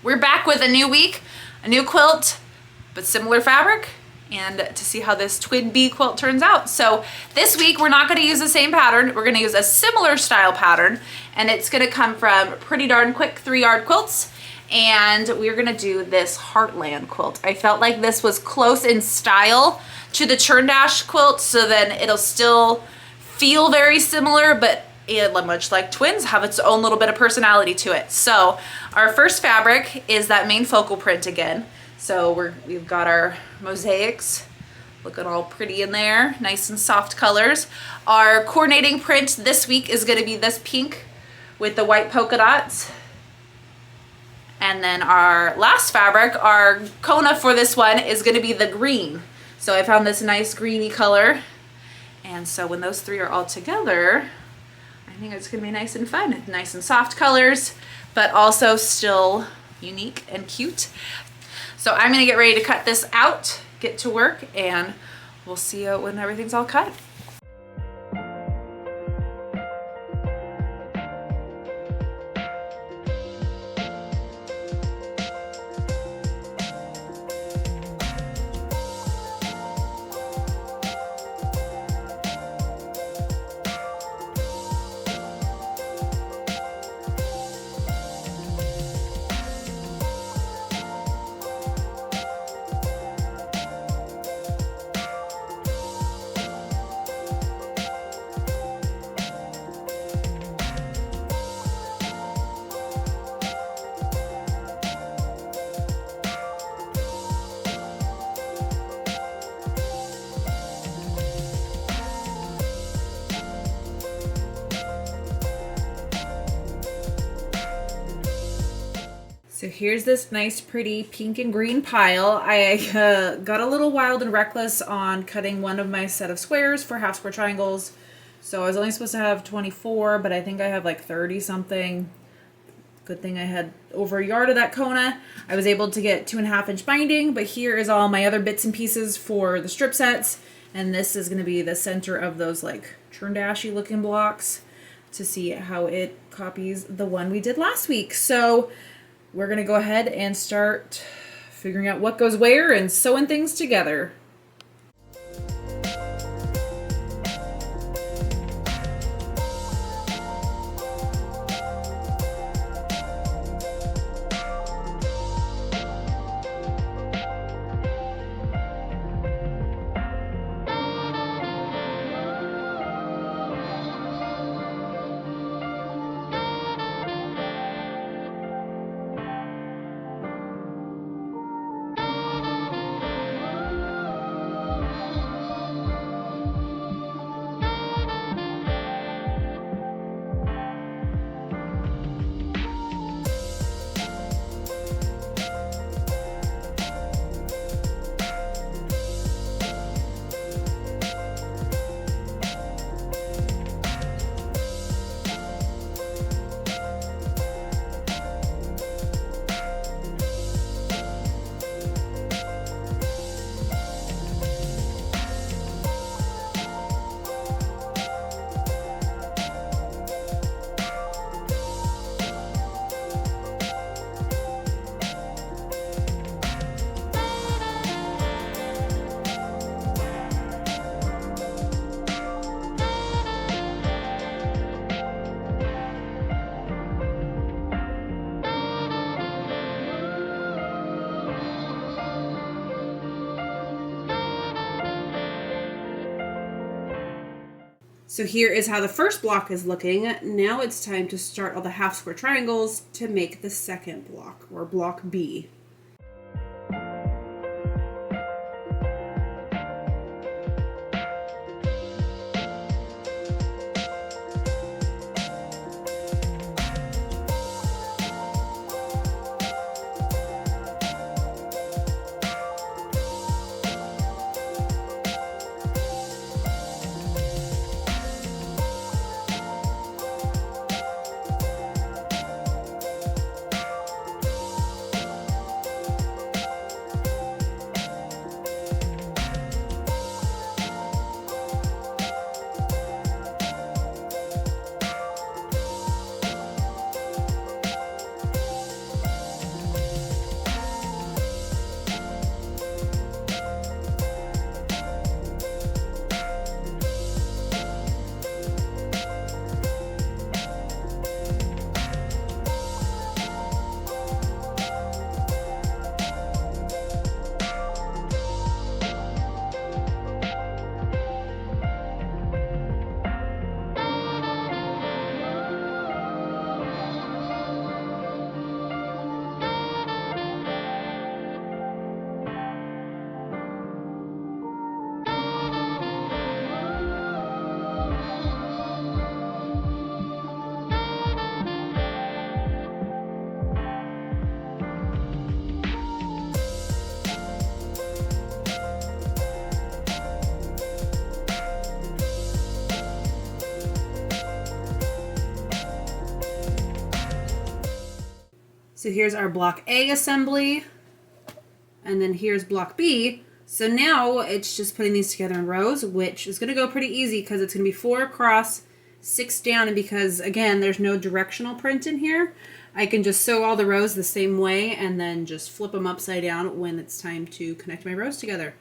We're back with a new week, a new quilt, but similar fabric, and to see how this twin bee quilt turns out. So this week we're not going to use the same pattern. We're going to use a similar style pattern, and it's going to come from Pretty Darn Quick 3-yard quilts, and we're going to do this Heartland quilt. I felt like this was close in style to the Churn Dash quilt, so then it'll still feel very similar, but it, much like twins, have its own little bit of personality to it. So our first fabric is that main focal print again. So we've got our mosaics looking all pretty in there, nice and soft colors. Our coordinating print this week is going to be this pink with the white polka dots. And then our last fabric, our Kona for this one, is going to be the green. So I found this nice greeny color. And so when those three are all together, I think it's gonna be nice and fun. Nice and soft colors, but also still unique and cute. So I'm gonna get ready to cut this out, get to work, and we'll see you when everything's all cut. So here's this nice pretty pink and green pile. I got a little wild and reckless on cutting one of my set of squares for half square triangles. So I was only supposed to have 24, but I think I have like 30 something. Good thing I had over a yard of that Kona. I was able to get 2.5-inch binding, but here is all my other bits and pieces for the strip sets. And this is gonna be the center of those like churn dashy looking blocks to see how it copies the one we did last week. So we're gonna go ahead and start figuring out what goes where and sewing things together. So here is how the first block is looking. Now it's time to start all the half square triangles to make the second block, or block B. So here's our block A assembly, and then here's block B. So now it's just putting these together in rows, which is going to go pretty easy because it's going to be 4 across, 6 down, and because, again, there's no directional print in here, I can just sew all the rows the same way and then just flip them upside down when it's time to connect my rows together.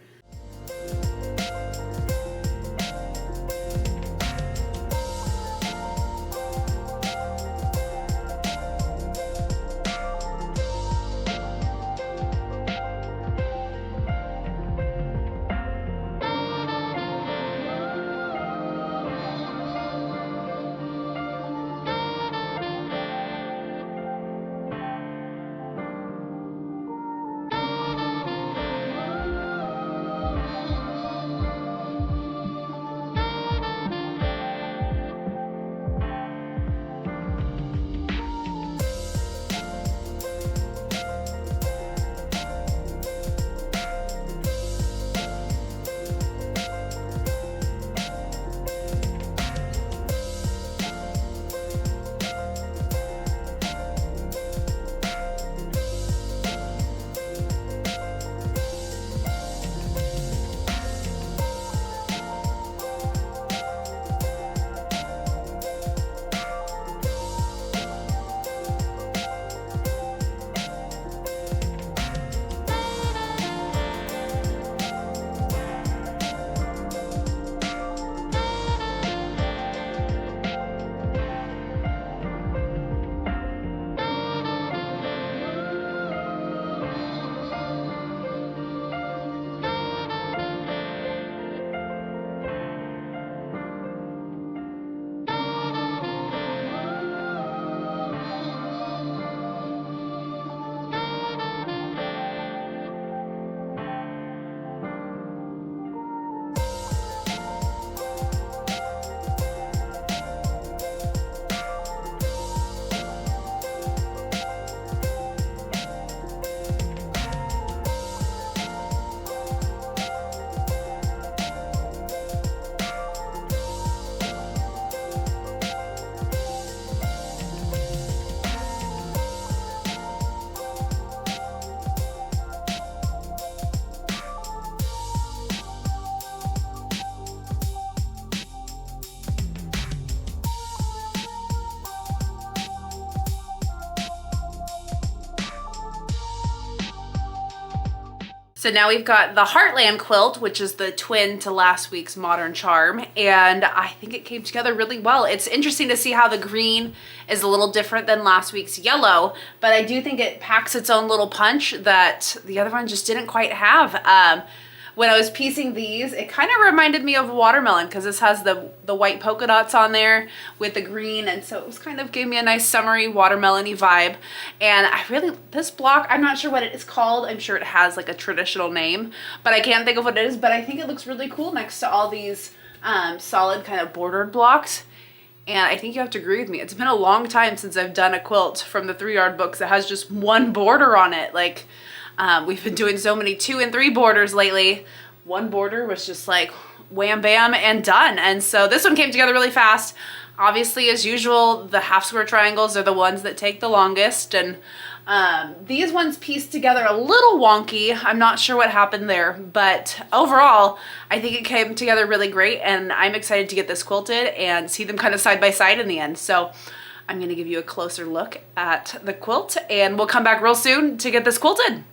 So now we've got the Heartland quilt, which is the twin to last week's Modern Charm, and I think it came together really well. It's interesting to see how the green is a little different than last week's yellow, but I do think it packs its own little punch that the other one just didn't quite have. When I was piecing these, it kind of reminded me of watermelon because this has the white polka dots on there with the green, and so it was kind of gave me a nice summery watermelon-y vibe. And I really, this block, I'm not sure what it is called. I'm sure it has like a traditional name, but I can't think of what it is, but I think it looks really cool next to all these solid kind of bordered blocks. And I think you have to agree with me. It's been a long time since I've done a quilt from the 3-yard books that has just one border on it. Like, we've been doing so many 2 and 3 borders lately. One border was just like wham bam and done. And so this one came together really fast. Obviously, as usual, the half square triangles are the ones that take the longest. And these ones pieced together a little wonky. I'm not sure what happened there, but overall, I think it came together really great. And I'm excited to get this quilted and see them kind of side by side in the end. So I'm going to give you a closer look at the quilt, and we'll come back real soon to get this quilted.